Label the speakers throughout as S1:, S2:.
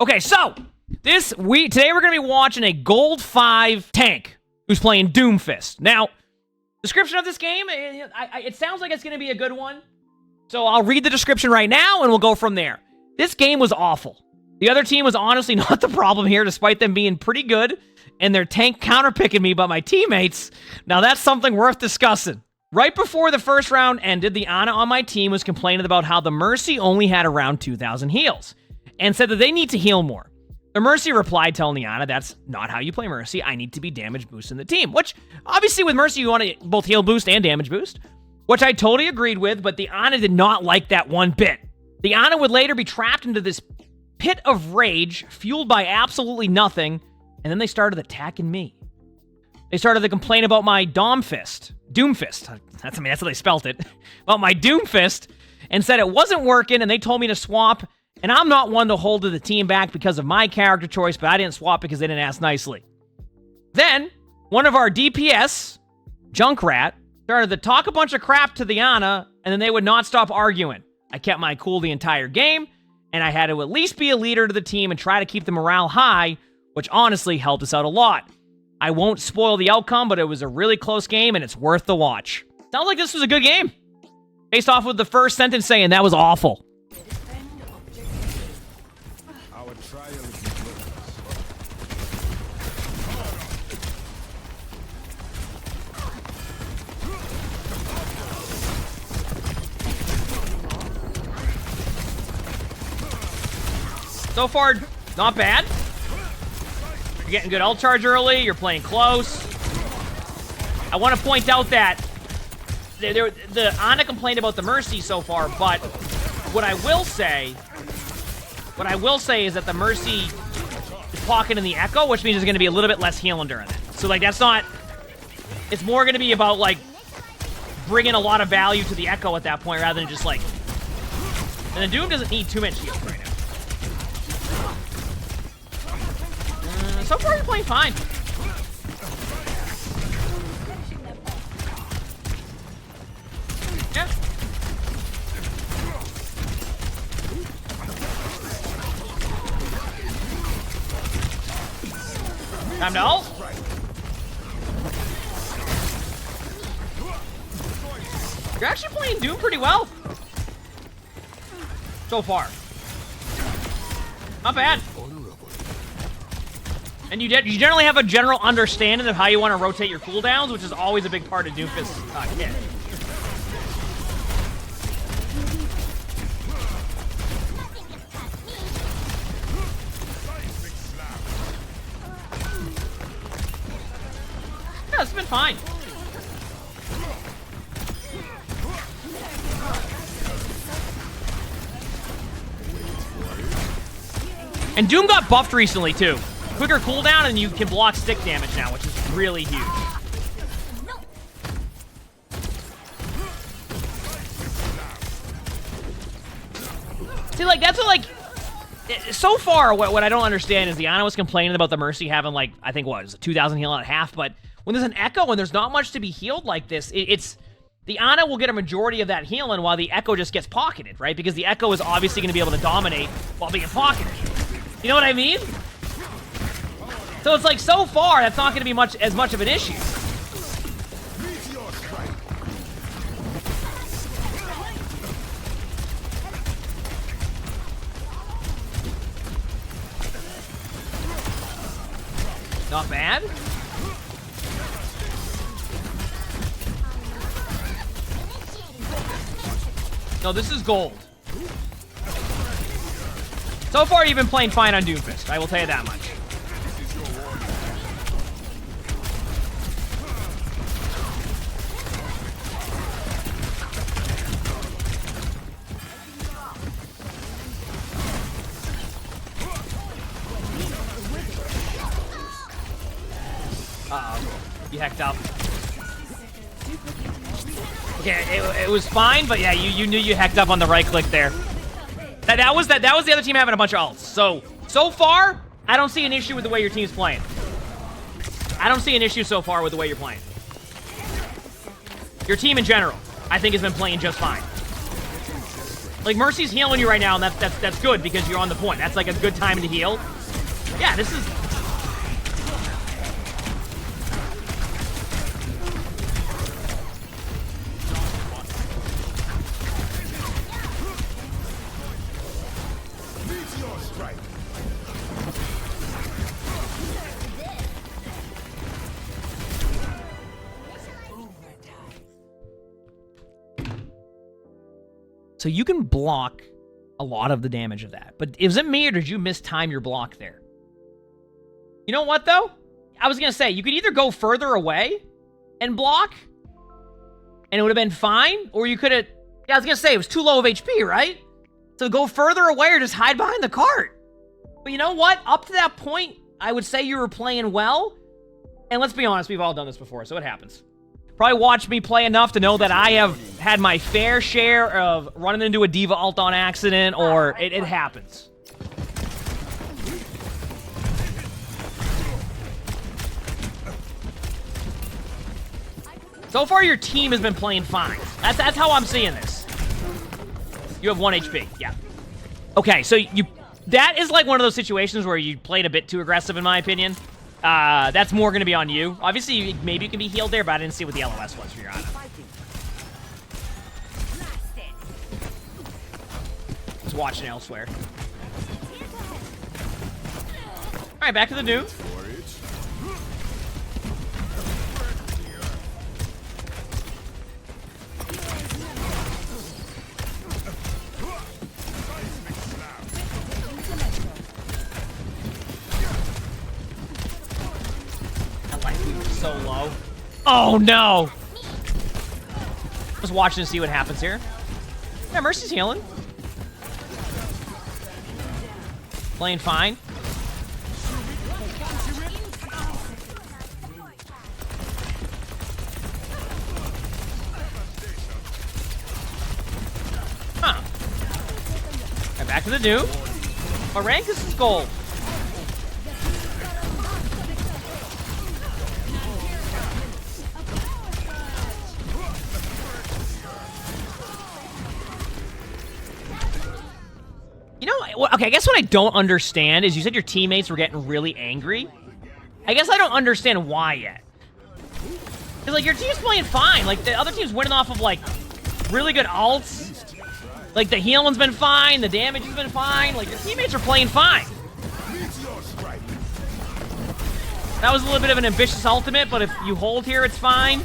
S1: Okay, so today we're gonna be watching a Gold 5 tank who's playing Doomfist. Now, description of this game, it sounds like it's gonna be a good one. So I'll read the description right now and we'll go from there. This game was awful. The other team was honestly not the problem here, despite them being pretty good, and their tank counterpicking me, but my teammates, now that's something worth discussing. Right before the first round ended, the Ana on my team was complaining about how the Mercy only had around 2,000 heals, and said that they need to heal more. The Mercy replied telling the Ana, that's not how you play Mercy, I need to be damage boosting the team. Which, obviously with Mercy, you want to both heal boost and damage boost, which I totally agreed with, but the Ana did not like that one bit. The Ana would later be trapped into this pit of rage, fueled by absolutely nothing, and then they started attacking me. They started to complain about my Doomfist. That's how they spelt it. About my Doomfist, and said it wasn't working, and they told me to swap, and I'm not one to hold the team back because of my character choice, but I didn't swap because they didn't ask nicely. Then, one of our DPS, Junkrat, started to talk a bunch of crap to the Ana, and then they would not stop arguing. I kept my cool the entire game, and I had to at least be a leader to the team and try to keep the morale high, which honestly helped us out a lot. I won't spoil the outcome, but it was a really close game, and it's worth the watch. Sounds like this was a good game. Based off of the first sentence saying that was awful. So far, not bad. You're getting good ult charge early. You're playing close. I want to point out that the Ana complained about the Mercy so far, but what I will say is that the Mercy is pocketing the Echo, which means there's going to be a little bit less healing during it. So, like, that's not... It's more going to be about, like, bringing a lot of value to the Echo at that point, rather than just, like... And the Doom doesn't need too much heal right now. So far, you're playing fine. Yeah. Time to ult. You're actually playing Doom pretty well. So far. Not bad. And you generally have a general understanding of how you want to rotate your cooldowns, which is always a big part of Doomfist's kit. Yeah, it's been fine. And Doom got buffed recently, too. Quicker cooldown, and you can block stick damage now, which is really huge. See, like, that's what, like... So far, what I don't understand is the Ana was complaining about the Mercy having, like, I think, what, it was a 2,000 heal and a half, but when there's an Echo and there's not much to be healed like this, it's... The Ana will get a majority of that healing while the Echo just gets pocketed, right? Because the Echo is obviously going to be able to dominate while being pocketed. You know what I mean? So it's like, so far, that's not going to be as much of an issue. Not bad. No, this is gold. So far, you've been playing fine on Doomfist. I will tell you that much. Uh-oh. You hecked up. Okay, it was fine, but yeah, you knew you hecked up on the right click there. That was the other team having a bunch of ults. So far, I don't see an issue with the way your team's playing. I don't see an issue so far with the way you're playing. Your team in general, I think, has been playing just fine. Like, Mercy's healing you right now, and that's good because you're on the point. That's like a good time to heal. Yeah, this is... So you can block a lot of the damage of that. But is it me, or did you mistime your block there? You know what, though? I was going to say, you could either go further away and block, and it would have been fine, or you could have... Yeah, I was going to say, it was too low of HP, right? So go further away or just hide behind the cart. But you know what? Up to that point, I would say you were playing well. And let's be honest, we've all done this before, so it happens. Probably watched me play enough to know that I have had my fair share of running into a D.Va ult on accident, or it happens. So far, your team has been playing fine. That's how I'm seeing this. You have 1 HP, yeah. Okay, so that is like one of those situations where you played a bit too aggressive, in my opinion. That's more going to be on you. Obviously, maybe you can be healed there, but I didn't see what the LOS was for your Ana. Just watching elsewhere. Alright, back to the Doom. So low. Oh no! Just watching to see what happens here. Yeah, Mercy's healing. Playing fine. Huh. And back to the Doom. What rank is this gold? You know, okay, I guess what I don't understand is you said your teammates were getting really angry. I guess I don't understand why yet. Because, like, your team's playing fine. Like, the other team's winning off of, like, really good ults. Like, the healing's been fine, the damage has been fine. Like, your teammates are playing fine. That was a little bit of an ambitious ultimate, but if you hold here, it's fine.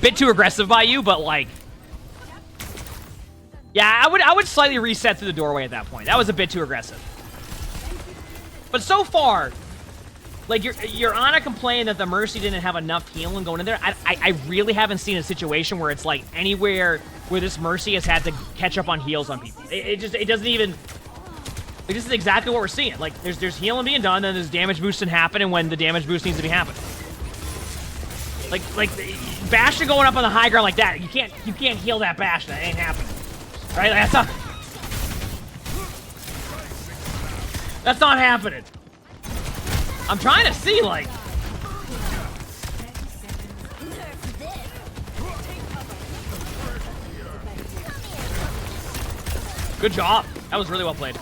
S1: Bit too aggressive by you, but like, yeah, I would slightly reset through the doorway at that point. That was a bit too aggressive. But so far, like your Ana complained that the Mercy didn't have enough healing going in there. I really haven't seen a situation where it's like anywhere where this Mercy has had to catch up on heals on people. It doesn't even. Like, this is exactly what we're seeing. Like there's healing being done, then there's damage boosting happening when the damage boost needs to be happening. Like Bastion going up on the high ground like that, you can't heal that Bastion. That ain't happening, right? That's not happening. I'm trying to see, like, good job. That was really well played.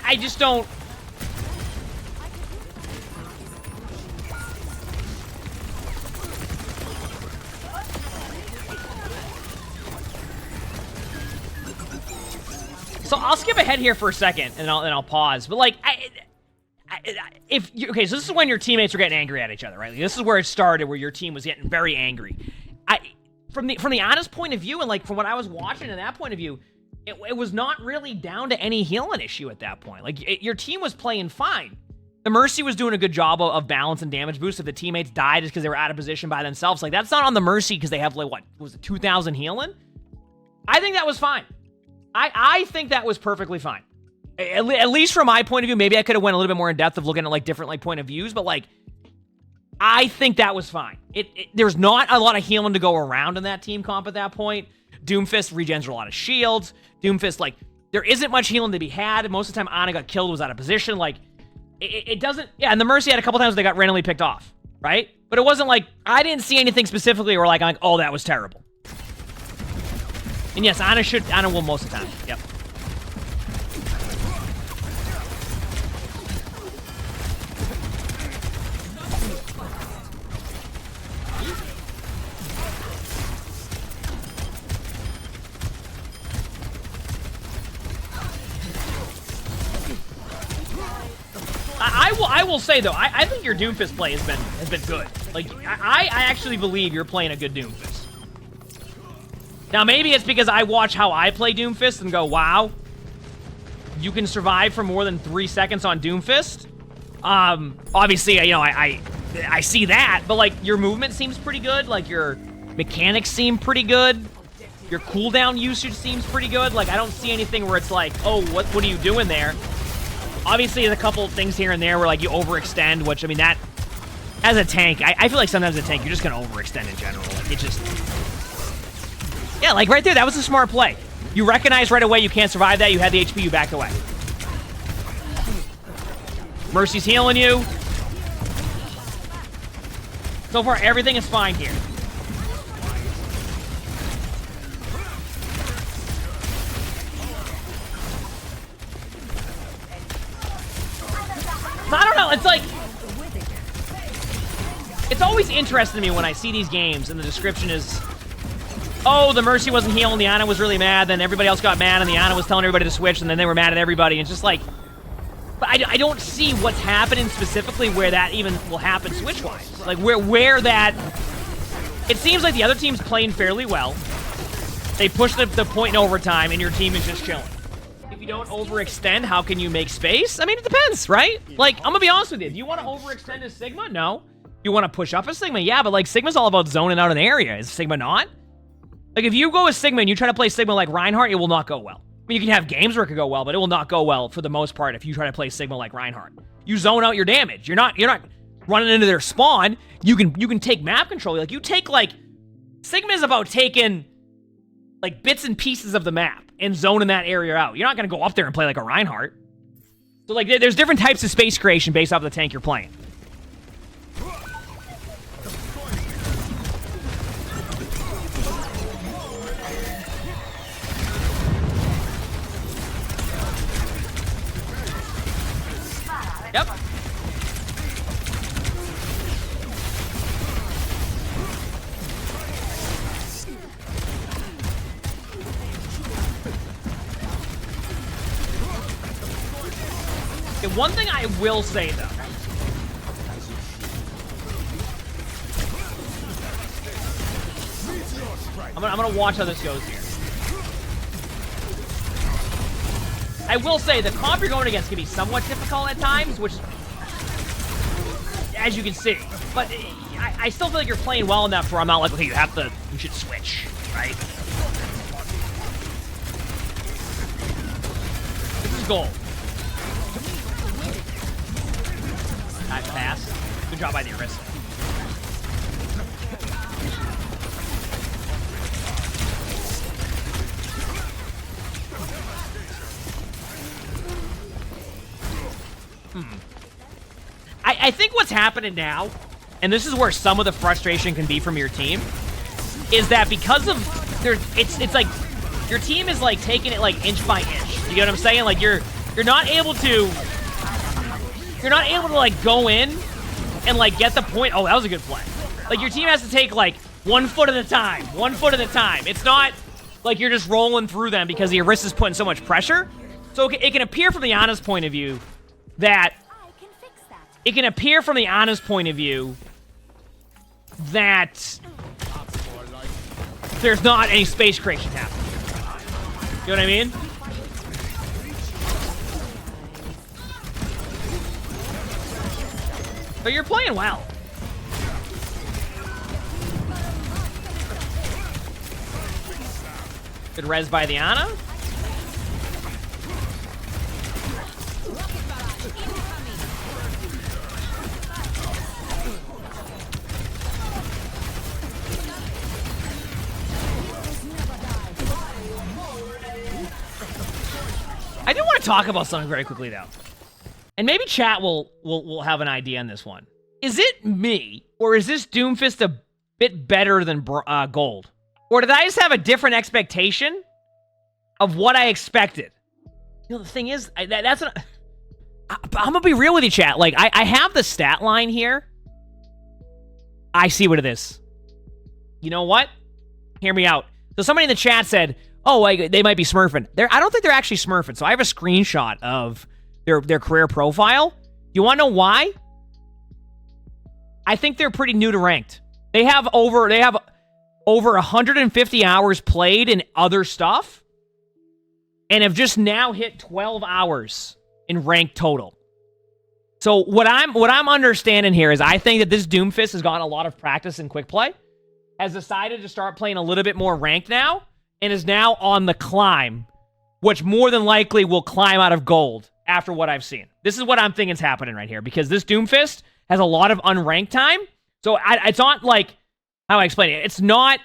S1: I just don't. So I'll skip ahead here for a second, and I'll pause. But like, okay, so this is when your teammates were getting angry at each other, right? Like, this is where it started, where your team was getting very angry. From the honest point of view, and like from what I was watching in that point of view, it was not really down to any healing issue at that point. Like your team was playing fine. The Mercy was doing a good job of balance and damage boost. If the teammates died just because they were out of position by themselves, like that's not on the Mercy because they have like what was it 2,000 healing? I think that was fine. I think that was perfectly fine. At least from my point of view, maybe I could have went a little bit more in depth of looking at like different like point of views, but like I think that was fine. There's not a lot of healing to go around in that team comp at that point. Doomfist regens a lot of shields. Doomfist, like, there isn't much healing to be had. Most of the time, Ana got killed, was out of position. Like, it doesn't... Yeah, and the Mercy had a couple times they got randomly picked off, right? But it wasn't like... I didn't see anything specifically where, like, I'm like, oh, that was terrible. And yes, Ana will most of the time. Yep. I will say though, I think your Doomfist play has been good. Like I actually believe you're playing a good Doomfist. Now maybe it's because I watch how I play Doomfist and go, wow, you can survive for more than 3 seconds on Doomfist. Obviously, you know, I see that, but like your movement seems pretty good. Like your mechanics seem pretty good. Your cooldown usage seems pretty good. Like I don't see anything where it's like, oh, what are you doing there? Obviously, there's a couple of things here and there where, like, you overextend, which, I mean, that... As a tank, I feel like sometimes as a tank, you're just going to overextend in general. Like, it just... Yeah, like, right there, that was a smart play. You recognize right away you can't survive that, you had the HP, you backed away. Mercy's healing you. So far, everything is fine here. I don't know, it's like... It's always interesting to me when I see these games and the description is... Oh, the Mercy wasn't healing, the Ana was really mad, then everybody else got mad, and the Ana was telling everybody to switch, and then they were mad at everybody, and it's just like... But I don't see what's happening specifically where that even will happen switch-wise. Like, where that... It seems like the other team's playing fairly well. They push the point in overtime, and your team is just chilling. If you don't overextend, how can you make space? I mean, it depends, right? Like, I'm gonna be honest with you. If you want to overextend as Sigma, no. You want to push up as Sigma? Yeah, but like, Sigma's all about zoning out an area. Is Sigma not? Like, if you go as Sigma and you try to play Sigma like Reinhardt, it will not go well. I mean, you can have games where it could go well, but it will not go well for the most part if you try to play Sigma like Reinhardt. You zone out your damage. You're not running into their spawn. You can take map control. Like, you take, like... Sigma is about taking, like, bits and pieces of the map and zoning that area out. You're not going to go up there and play like a Reinhardt. So, like, there's different types of space creation based off the tank you're playing. Yep. Okay, one thing I will say, though. I'm gonna watch how this goes here. I will say, the comp you're going against can be somewhat difficult at times, which, as you can see. But I still feel like you're playing well enough where I'm not like, okay, you should switch, right? This is gold. Nice pass. Good job by the Orisa. I think what's happening now, and this is where some of the frustration can be from your team, is that because of it's like your team is like taking it like inch by inch. You get what I'm saying? Like you're not able to like go in and like get the point. Oh, that was a good play. Like your team has to take like 1 foot at a time, 1 foot at a time. It's not like you're just rolling through them because the Orisa's putting so much pressure. So it can appear from the Ana's point of view that... It can appear from the Ana's point of view that there's not any space creation happening. You know what I mean? But you're playing well. Good res by the Ana. I do want to talk about something very quickly, though. And maybe chat will have an idea on this one. Is it me, or is this Doomfist a bit better than Gold? Or did I just have a different expectation of what I expected? You know, the thing is, I'm going to be real with you, chat. Like, I have the stat line here. I see what it is. You know what? Hear me out. So somebody in the chat said, oh, they might be smurfing. I don't think they're actually smurfing. So I have a screenshot of their career profile. You want to know why? I think they're pretty new to ranked. They have over 150 hours played in other stuff, and have just now hit 12 hours in ranked total. So what I'm understanding here is I think that this Doomfist has gotten a lot of practice in quick play, has decided to start playing a little bit more ranked now, and is now on the climb, which more than likely will climb out of gold after what I've seen. This is what I'm thinking is happening right here, because this Doomfist has a lot of unranked time. So it's not like, how do I explain it? It's not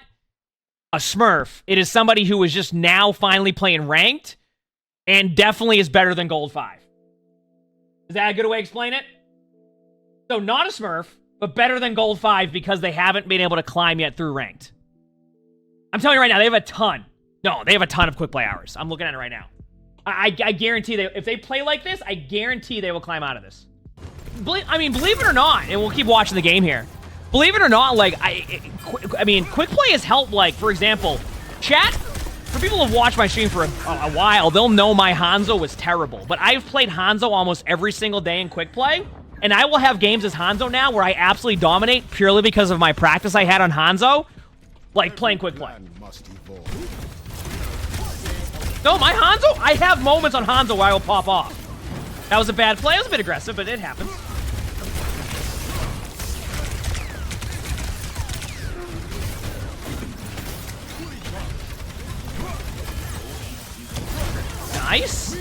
S1: a smurf. It is somebody who is just now finally playing ranked and definitely is better than gold 5. Is that a good way to explain it? So not a smurf, but better than gold 5 because they haven't been able to climb yet through ranked. I'm telling you right now, they have a ton. No, they have a ton of quick play hours. I'm looking at it right now. I guarantee if they play like this, I guarantee they will climb out of this. Believe it or not, and we'll keep watching the game here. Believe it or not, like, quick play has helped, like, for example, chat, for people who have watched my stream for a while, they'll know my Hanzo was terrible. But I've played Hanzo almost every single day in quick play, and I will have games as Hanzo now where I absolutely dominate purely because of my practice I had on Hanzo, like playing quick play. No, my Hanzo, I have moments on Hanzo where I will pop off. That was a bad play. It was a bit aggressive, but it happens. Nice.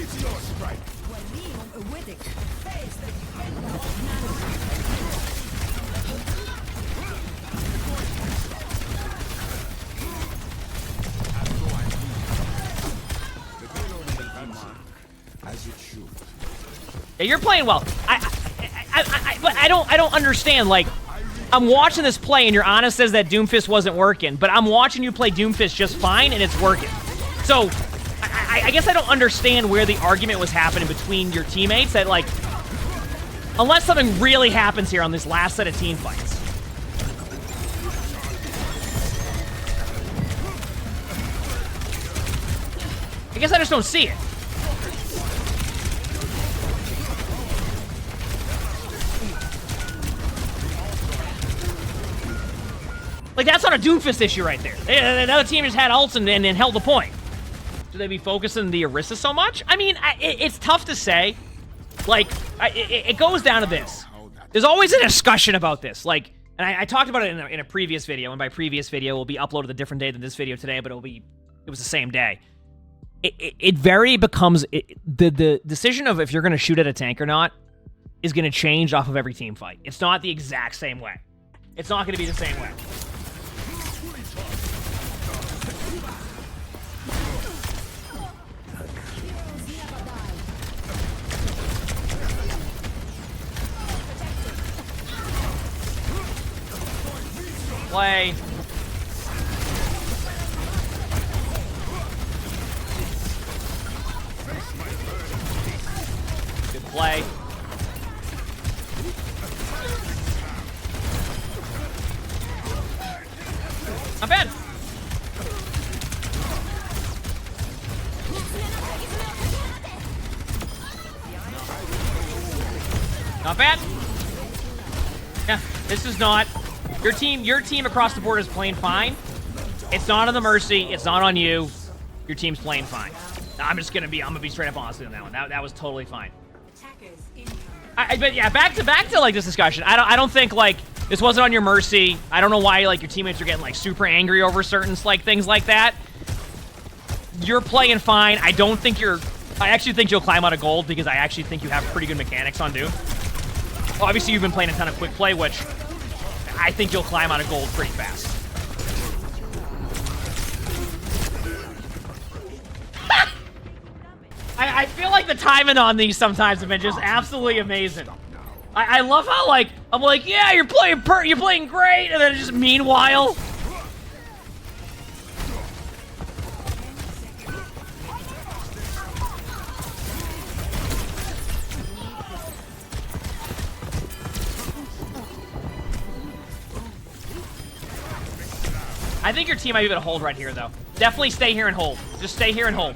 S1: Yeah, you're playing well. But I don't understand. Like, I'm watching this play, and your Ana says that Doomfist wasn't working, but I'm watching you play Doomfist just fine, and it's working. So, I guess I don't understand where the argument was happening between your teammates. That, like, unless something really happens here on this last set of team fights. I guess I just don't see it. Like, that's not a Doomfist issue right there. The other team just had ults and held the point. Should they be focusing the Orisa so much? I mean, it's tough to say. Like, it goes down to this. There's always a discussion about this. Like, and I talked about it in a previous video, and by previous video, it will be uploaded a different day than this video today, but it was the same day. It very becomes, the decision of if you're going to shoot at a tank or not is going to change off of every team fight. It's not the exact same way. It's not going to be the same way. Play. Good play. Not bad. Not bad. Yeah, this is not. Your team across the board is playing fine. It's not on the Mercy. It's not on you. Your team's playing fine. I'm gonna be straight up honest on that one. That was totally fine. But yeah, back to like this discussion. I don't think like this wasn't on your Mercy. I don't know why like your teammates are getting like super angry over certain like things like that. You're playing fine. I actually think you'll climb out of gold because I actually think you have pretty good mechanics on Doom. Obviously, you've been playing a ton of quick play, which I think you'll climb out of gold pretty fast. I feel like the timing on these sometimes have been just absolutely amazing. I love how like I'm like, yeah, you're playing great, and then just meanwhile. I think your team might be able to hold right here, though. Definitely stay here and hold. Just stay here and hold.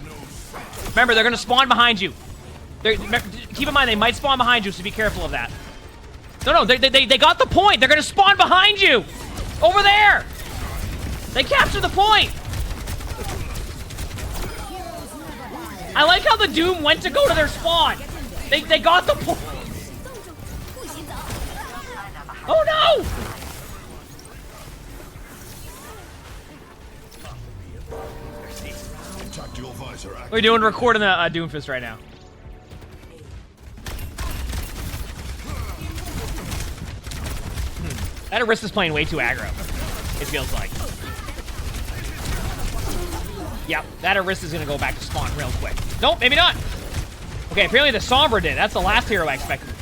S1: Remember, they're going to spawn behind you. Keep in mind, they might spawn behind you, so be careful of that. No, they got the point. They're going to spawn behind you. Over there. They captured the point. I like how the Doom went to go to their spawn. They got the point. Oh, no. We're doing recording the Doomfist right now. That Arista's playing way too aggro, it feels like. Yep, that Arista's gonna go back to spawn real quick. Nope, maybe not. Okay, apparently the Sombra did. That's the last hero I expected.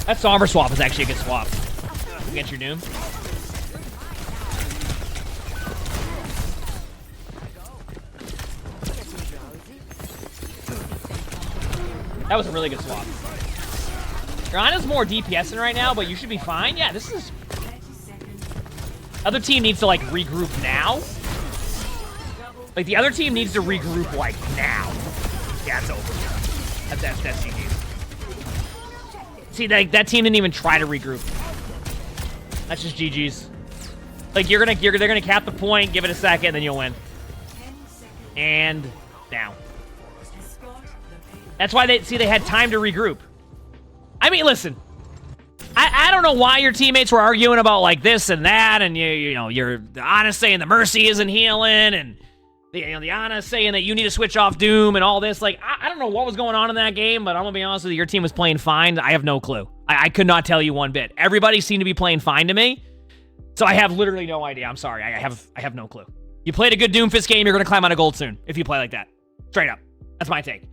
S1: That Sombra swap is actually a good swap against your Doom. That was a really good swap. Your Ana's more DPSing right now, but you should be fine. Yeah, this is... Other team needs to, like, regroup now. Like, the other team needs to regroup, like, now. Yeah, it's over. That's GG. See, that team didn't even try to regroup. That's just GG's. Like, they're gonna cap the point, give it a second, then you'll win. And now. That's why they had time to regroup. I mean, listen. I don't know why your teammates were arguing about like this and that, and you know, the Ana saying the Mercy isn't healing, and the Ana saying that you need to switch off Doom and all this. Like, I don't know what was going on in that game, but I'm gonna be honest with you, your team was playing fine. I have no clue. I could not tell you one bit. Everybody seemed to be playing fine to me, so I have literally no idea. I'm sorry. I have no clue. You played a good Doomfist game, you're gonna climb out of gold soon if you play like that. Straight up. That's my take.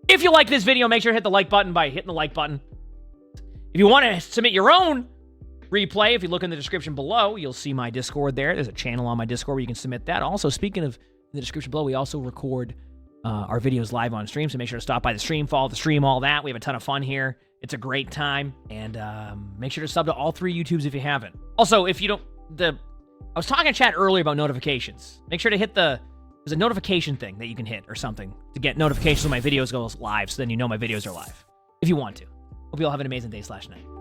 S1: If you like this video, make sure to hit the like button by hitting the like button. If you want to submit your own replay, if you look in the description below, you'll see my Discord there. There's a channel on my Discord where you can submit that. Also, speaking of in the description below, we also record our videos live on stream, so make sure to stop by the stream, follow the stream, all that. We have a ton of fun here. It's a great time, and make sure to sub to all 3 YouTubes if you haven't. Also, if you don't... I was talking in chat earlier about notifications. Make sure to hit there's a notification thing that you can hit or something to get notifications when my videos go live, so then you know my videos are live, if you want to. Hope you all have an amazing day/night.